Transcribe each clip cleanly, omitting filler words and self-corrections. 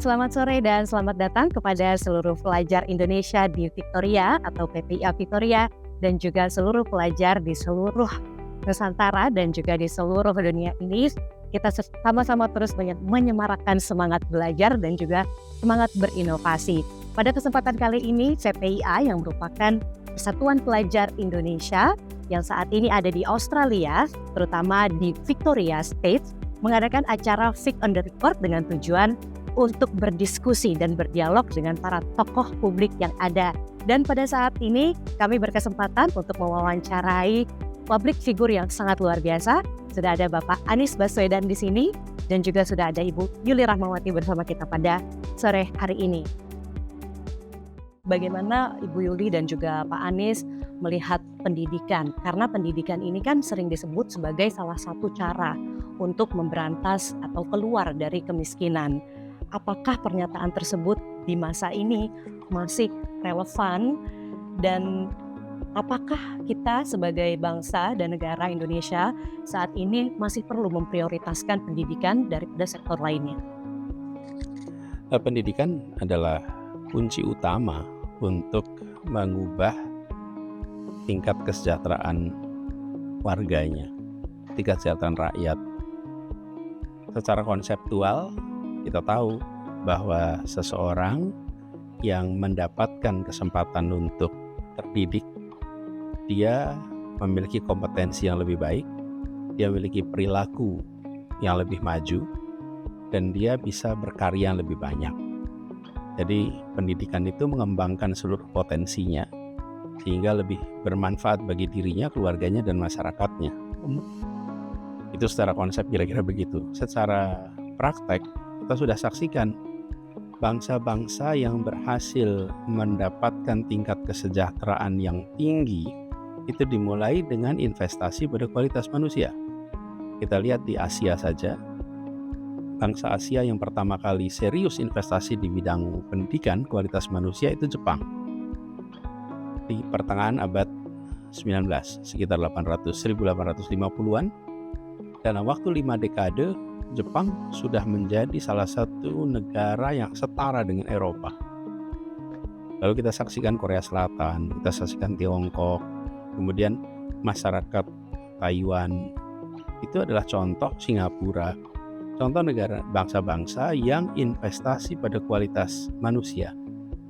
Selamat sore dan selamat datang kepada seluruh pelajar Indonesia di Victoria atau PPIA Victoria dan juga seluruh pelajar di seluruh Nusantara dan juga di seluruh dunia ini. Kita sama-sama terus menyemarakkan semangat belajar dan juga semangat berinovasi. Pada kesempatan kali ini, CPIA yang merupakan Persatuan Pelajar Indonesia yang saat ini ada di Australia, terutama di Victoria State, mengadakan acara Vic on the Record dengan tujuan untuk berdiskusi dan berdialog dengan para tokoh publik yang ada. Dan pada saat ini kami berkesempatan untuk mewawancarai public figure yang sangat luar biasa. Sudah ada Bapak Anies Baswedan di sini dan juga sudah ada Ibu Yuli Rahmawati bersama kita pada sore hari ini. Bagaimana Ibu Yuli dan juga Pak Anies melihat pendidikan? Karena pendidikan ini kan sering disebut sebagai salah satu cara untuk memberantas atau keluar dari kemiskinan. Apakah pernyataan tersebut di masa ini masih relevan dan apakah kita sebagai bangsa dan negara Indonesia saat ini masih perlu memprioritaskan pendidikan daripada sektor lainnya? Pendidikan adalah kunci utama untuk mengubah tingkat kesejahteraan warganya, tingkat kesejahteraan rakyat. Secara konseptual, kita tahu bahwa seseorang yang mendapatkan kesempatan untuk terdidik, dia memiliki kompetensi yang lebih baik, dia memiliki perilaku yang lebih maju, dan dia bisa berkarya yang lebih banyak. Jadi pendidikan itu mengembangkan seluruh potensinya, sehingga lebih bermanfaat bagi dirinya, keluarganya, dan masyarakatnya. Itu secara konsep kira-kira begitu. Secara praktek, kita sudah saksikan bangsa-bangsa yang berhasil mendapatkan tingkat kesejahteraan yang tinggi itu dimulai dengan investasi pada kualitas manusia. Kita lihat di Asia saja, bangsa Asia yang pertama kali serius investasi di bidang pendidikan kualitas manusia itu Jepang. Di pertengahan abad 19, sekitar 1850-an, dalam waktu 5 dekade, Jepang sudah menjadi salah satu negara yang setara dengan Eropa. Lalu kita saksikan Korea Selatan, kita saksikan Tiongkok, kemudian masyarakat Taiwan. Itu adalah contoh Singapura, contoh negara bangsa-bangsa yang investasi pada kualitas manusia.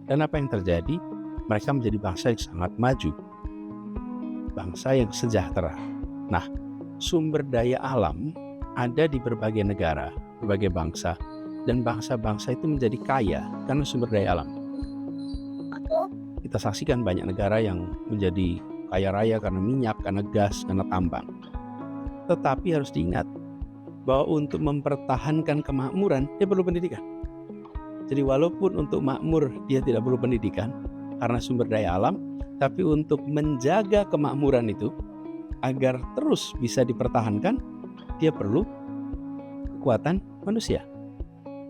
Dan apa yang terjadi? Mereka menjadi bangsa yang sangat maju, bangsa yang sejahtera. Nah, sumber daya alam ada di berbagai negara, berbagai bangsa, dan bangsa-bangsa itu menjadi kaya karena sumber daya alam. Kita saksikan banyak negara yang menjadi kaya raya karena minyak, karena gas, karena tambang. Tetapi harus diingat bahwa untuk mempertahankan kemakmuran, dia perlu pendidikan. Jadi walaupun untuk makmur dia tidak perlu pendidikan karena sumber daya alam, tapi untuk menjaga kemakmuran itu agar terus bisa dipertahankan, dia perlu kekuatan manusia.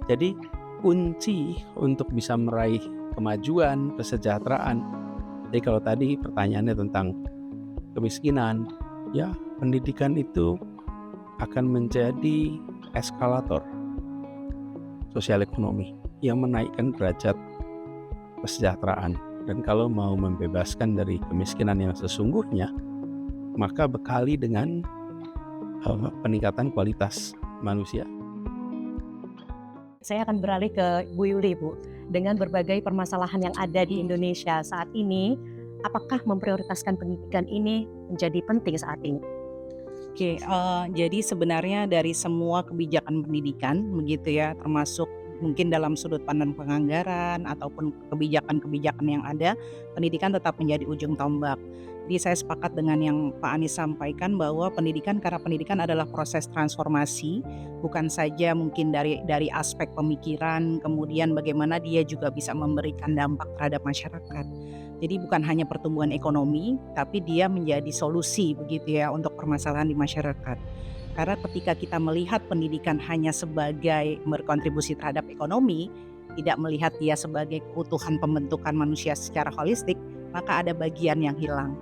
Jadi kunci untuk bisa meraih kemajuan, kesejahteraan. Jadi kalau tadi pertanyaannya tentang kemiskinan, ya pendidikan itu akan menjadi eskalator sosial ekonomi yang menaikkan derajat kesejahteraan. Dan kalau mau membebaskan dari kemiskinan yang sesungguhnya, maka bekali dengan peningkatan kualitas manusia. Saya akan beralih ke Bu Yuli, Bu. Dengan berbagai permasalahan yang ada di Indonesia saat ini, apakah memprioritaskan pendidikan ini menjadi penting saat ini? Oke, jadi sebenarnya dari semua kebijakan pendidikan begitu ya, termasuk mungkin dalam sudut pandang penganggaran ataupun kebijakan-kebijakan yang ada, pendidikan tetap menjadi ujung tombak. Jadi saya sepakat dengan yang Pak Anies sampaikan bahwa karena pendidikan adalah proses transformasi, bukan saja mungkin dari aspek pemikiran, kemudian bagaimana dia juga bisa memberikan dampak terhadap masyarakat. Jadi bukan hanya pertumbuhan ekonomi, tapi dia menjadi solusi begitu ya untuk permasalahan di masyarakat. Karena ketika kita melihat pendidikan hanya sebagai berkontribusi terhadap ekonomi, tidak melihat dia sebagai keutuhan pembentukan manusia secara holistik, maka ada bagian yang hilang.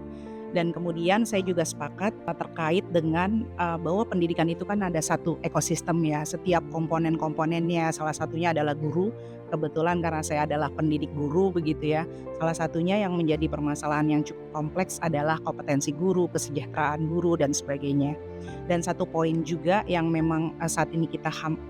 Dan kemudian saya juga sepakat terkait dengan bahwa pendidikan itu kan ada satu ekosistem ya, setiap komponen-komponennya, salah satunya adalah guru. Kebetulan karena saya adalah pendidik guru begitu ya, salah satunya yang menjadi permasalahan yang cukup kompleks adalah kompetensi guru, kesejahteraan guru dan sebagainya. Dan satu poin juga yang memang saat ini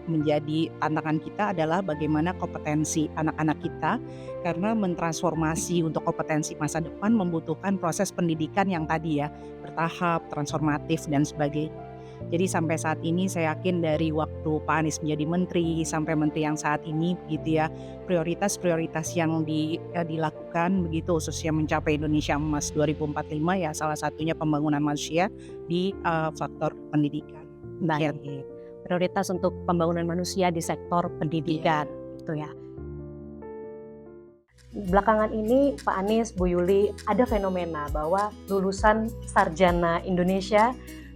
menjadi tantangan kita adalah bagaimana kompetensi anak-anak kita, karena mentransformasi untuk kompetensi masa depan membutuhkan proses pendidikan yang tadi ya, bertahap, transformatif dan sebagainya. Jadi sampai saat ini saya yakin dari waktu Pak Anies menjadi menteri sampai menteri yang saat ini begitu ya, prioritas-prioritas yang dilakukan begitu khususnya mencapai Indonesia Emas 2045 ya salah satunya pembangunan manusia di faktor pendidikan. Baik, prioritas untuk pembangunan manusia di sektor pendidikan, gitu ya. Belakangan ini Pak Anies, Bu Yuli, ada fenomena bahwa lulusan sarjana Indonesia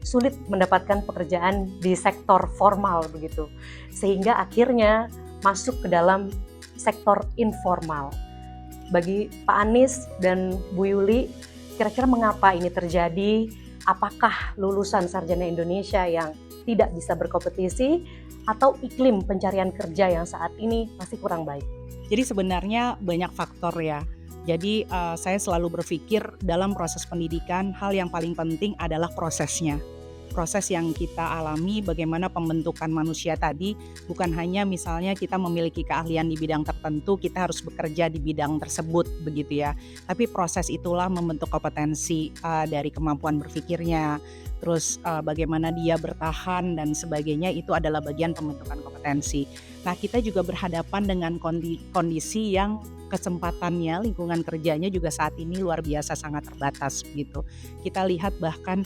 sulit mendapatkan pekerjaan di sektor formal begitu, sehingga akhirnya masuk ke dalam sektor informal. Bagi Pak Anies dan Bu Yuli, kira-kira mengapa ini terjadi? Apakah lulusan sarjana Indonesia yang tidak bisa berkompetisi atau iklim pencarian kerja yang saat ini masih kurang baik? Jadi sebenarnya banyak faktor ya. Jadi saya selalu berpikir dalam proses pendidikan hal yang paling penting adalah prosesnya. Proses yang kita alami bagaimana pembentukan manusia tadi bukan hanya misalnya kita memiliki keahlian di bidang tertentu, kita harus bekerja di bidang tersebut begitu ya. Tapi proses itulah membentuk kompetensi dari kemampuan berpikirnya, terus bagaimana dia bertahan dan sebagainya itu adalah bagian pembentukan kompetensi. Nah, kita juga berhadapan dengan kondisi yang kesempatannya, lingkungan kerjanya juga saat ini luar biasa sangat terbatas begitu. Kita lihat bahkan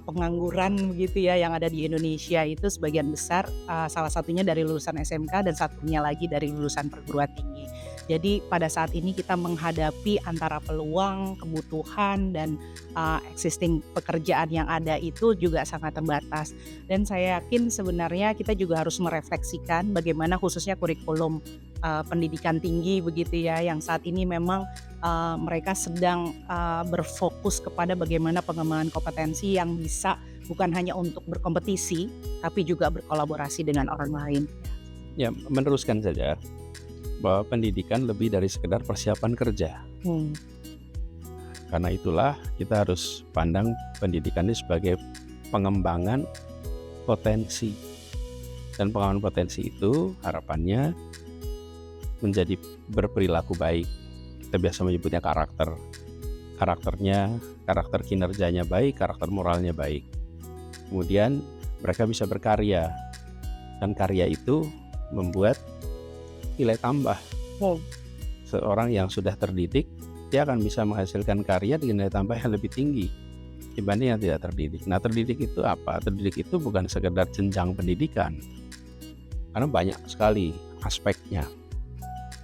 pengangguran begitu ya yang ada di Indonesia itu sebagian besar salah satunya dari lulusan SMK dan satunya lagi dari lulusan perguruan tinggi. Jadi pada saat ini kita menghadapi antara peluang, kebutuhan dan existing pekerjaan yang ada itu juga sangat terbatas. Dan saya yakin sebenarnya kita juga harus merefleksikan bagaimana khususnya kurikulum pendidikan tinggi begitu ya yang saat ini memang mereka sedang berfokus kepada bagaimana pengembangan kompetensi yang bisa bukan hanya untuk berkompetisi tapi juga berkolaborasi dengan orang lain. Ya, meneruskan saja bahwa pendidikan lebih dari sekedar persiapan kerja. Karena itulah kita harus pandang pendidikan ini sebagai pengembangan potensi. Dan pengembangan potensi itu harapannya menjadi berperilaku baik. Kita biasa menyebutnya karakter. Karakter kinerjanya baik, karakter moralnya baik. Kemudian mereka bisa berkarya. Dan karya itu membuat nilai tambah. Seorang yang sudah terdidik, dia akan bisa menghasilkan karya dengan nilai tambah yang lebih tinggi dibanding yang tidak terdidik. Nah, terdidik itu apa? Terdidik itu bukan sekedar jenjang pendidikan, karena banyak sekali aspeknya.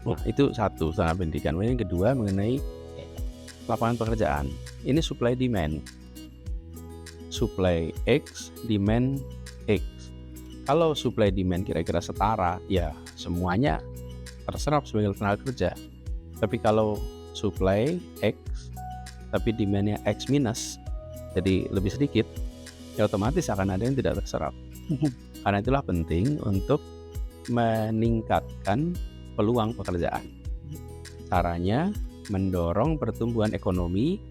Nah, itu satu soal pendidikan. Kemudian yang kedua mengenai lapangan pekerjaan. Ini supply demand. Supply X, demand X. Kalau supply demand kira-kira setara, ya semuanya terserap sebagai tenaga kerja. Tapi kalau supply X tapi demandnya X minus, jadi lebih sedikit, ya otomatis akan ada yang tidak terserap. Karena itulah penting untuk meningkatkan peluang pekerjaan. Caranya mendorong pertumbuhan ekonomi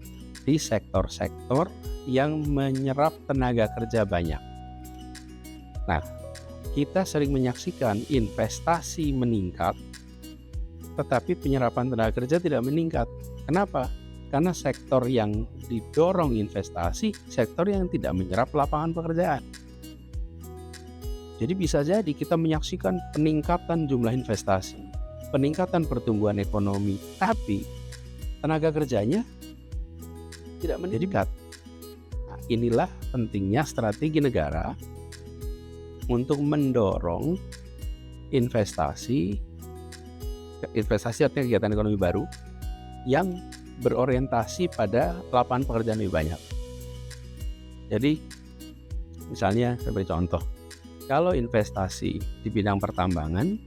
di sektor-sektor yang menyerap tenaga kerja banyak. Nah, kita sering menyaksikan investasi meningkat, tetapi penyerapan tenaga kerja tidak meningkat. Kenapa? Karena sektor yang didorong investasi, sektor yang tidak menyerap lapangan pekerjaan. Jadi bisa jadi kita menyaksikan peningkatan jumlah investasi, peningkatan pertumbuhan ekonomi, tapi tenaga kerjanya tidak meningkat. Nah, inilah pentingnya strategi negara untuk mendorong investasi artinya kegiatan ekonomi baru yang berorientasi pada lapangan pekerjaan lebih banyak. Jadi misalnya saya beri contoh, kalau investasi di bidang pertambangan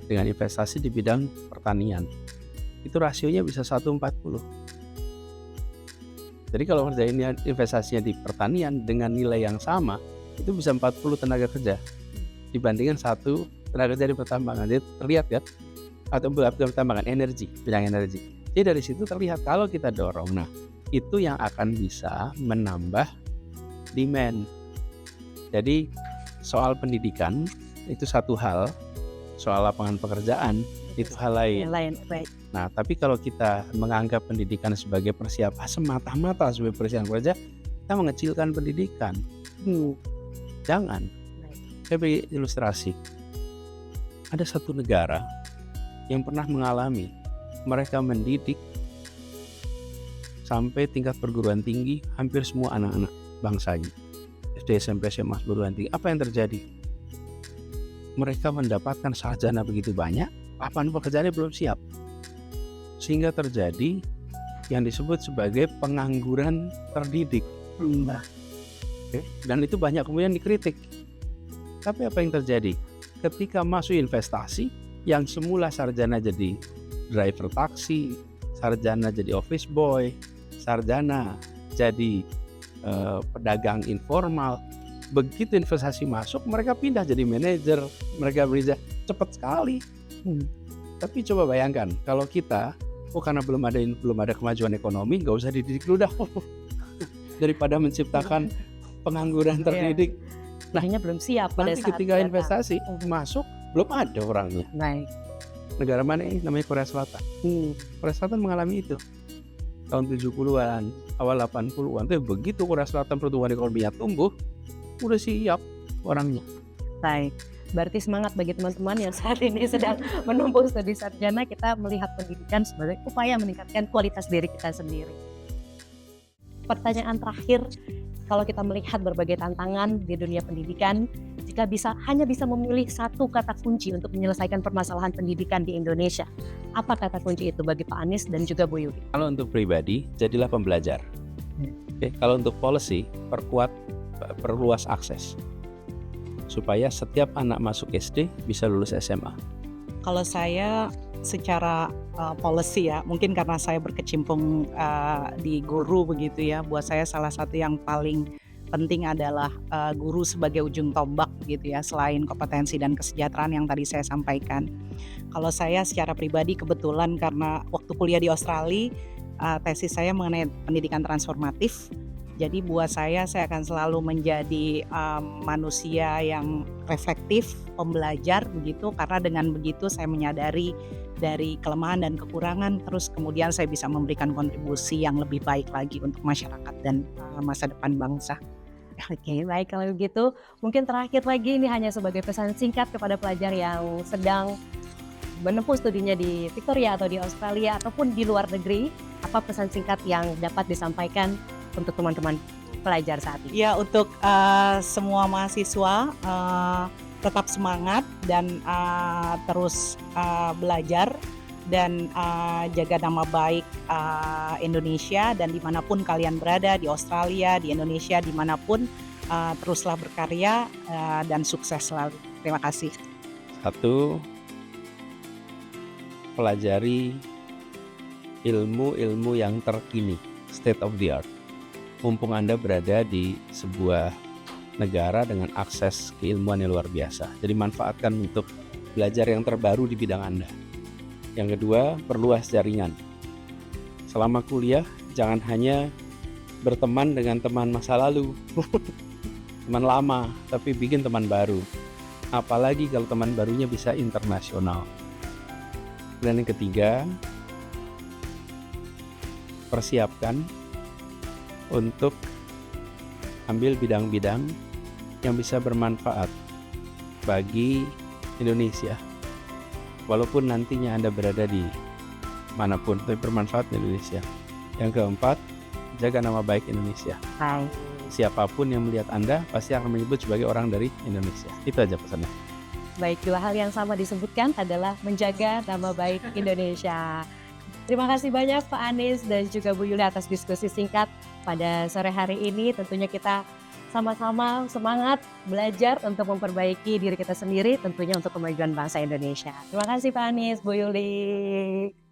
dengan investasi di bidang pertanian, itu rasionya bisa 1:40. Jadi kalau kerjain investasinya di pertanian dengan nilai yang sama, itu bisa 40 tenaga kerja dibandingkan satu tenaga kerja di pertambangan. Jadi terlihat ya, atau bukan pertambangan, energi, bidang energi. Jadi dari situ terlihat kalau kita dorong, nah itu yang akan bisa menambah demand. Jadi soal pendidikan itu satu hal, soal lapangan pekerjaan itu hal lain. Yang lain, baik. Nah, tapi kalau kita menganggap pendidikan sebagai persiapan semata-mata sebagai persiapan kerja, kita mengecilkan pendidikan. Jangan. Baik. Saya beri ilustrasi. Ada satu negara yang pernah mengalami mereka mendidik sampai tingkat perguruan tinggi hampir semua anak-anak bangsanya. SD, SMP, SMA, perguruan tinggi. Apa yang terjadi? Mereka mendapatkan sarjana begitu banyak, lapangan pekerjaannya belum siap. Sehingga terjadi yang disebut sebagai pengangguran terdidik. Oke? Dan itu banyak kemudian dikritik. Tapi apa yang terjadi? Ketika masuk investasi, yang semula sarjana jadi driver taksi, sarjana jadi office boy, sarjana jadi pedagang informal, begitu investasi masuk, mereka pindah jadi manajer, mereka bisa cepat sekali. Tapi coba bayangkan kalau kita, karena belum ada kemajuan ekonomi, nggak usah dididik dulu dah, daripada menciptakan pengangguran terdidik. Akhirnya belum siap pada Nanti saat ketika datang. investasi masuk, belum ada orangnya. Baik. Negara mana ini? Namanya Korea Selatan. Korea Selatan mengalami itu tahun 70-an, awal 80-an. Tapi begitu Korea Selatan pertumbuhan ekonominya tumbuh, udah siap orangnya. Baik. Berarti semangat bagi teman-teman yang saat ini sedang menempuh studi sarjana, kita melihat pendidikan sebagai upaya meningkatkan kualitas diri kita sendiri. Pertanyaan terakhir, kalau kita melihat berbagai tantangan di dunia pendidikan, jika hanya bisa memilih satu kata kunci untuk menyelesaikan permasalahan pendidikan di Indonesia, apa kata kunci itu bagi Pak Anies dan juga Bu Yuli? Kalau untuk pribadi, jadilah pembelajar. Oke, kalau untuk policy, perluas akses supaya setiap anak masuk SD bisa lulus SMA. Kalau saya secara policy ya, mungkin karena saya berkecimpung di guru begitu ya, buat saya salah satu yang paling penting adalah guru sebagai ujung tombak begitu ya, selain kompetensi dan kesejahteraan yang tadi saya sampaikan. Kalau saya secara pribadi kebetulan karena waktu kuliah di Australia, tesis saya mengenai pendidikan transformatif. Jadi buat saya akan selalu menjadi manusia yang reflektif, pembelajar begitu, karena dengan begitu saya menyadari dari kelemahan dan kekurangan, terus kemudian saya bisa memberikan kontribusi yang lebih baik lagi untuk masyarakat dan masa depan bangsa. Oke, baik kalau begitu. Mungkin terakhir lagi, ini hanya sebagai pesan singkat kepada pelajar yang sedang menempuh studinya di Victoria atau di Australia ataupun di luar negeri. Apa pesan singkat yang dapat disampaikan untuk teman-teman pelajar saat ini? Ya, untuk semua mahasiswa tetap semangat dan terus belajar dan jaga nama baik Indonesia, dan dimanapun kalian berada, di Australia, di Indonesia, dimanapun teruslah berkarya dan sukses selalu. Terima kasih. Satu, pelajari ilmu-ilmu yang terkini, state of the art. Mumpung Anda berada di sebuah negara dengan akses keilmuan yang luar biasa. Jadi manfaatkan untuk belajar yang terbaru di bidang Anda. Yang kedua, perluas jaringan. Selama kuliah, jangan hanya berteman dengan teman masa lalu, teman lama, tapi bikin teman baru. Apalagi kalau teman barunya bisa internasional. Dan yang ketiga, persiapkan untuk ambil bidang-bidang yang bisa bermanfaat bagi Indonesia. Walaupun nantinya Anda berada di manapun, tapi bermanfaat di Indonesia. Yang keempat, jaga nama baik Indonesia. Hai. Siapapun yang melihat Anda pasti akan menyebut sebagai orang dari Indonesia. Itu aja pesannya. Baik, dua hal yang sama disebutkan adalah menjaga nama baik Indonesia. Terima kasih banyak Pak Anies dan juga Bu Yuli atas diskusi singkat pada sore hari ini. Tentunya kita sama-sama semangat belajar untuk memperbaiki diri kita sendiri, tentunya untuk kemajuan bangsa Indonesia. Terima kasih Pak Anies, Bu Yuli.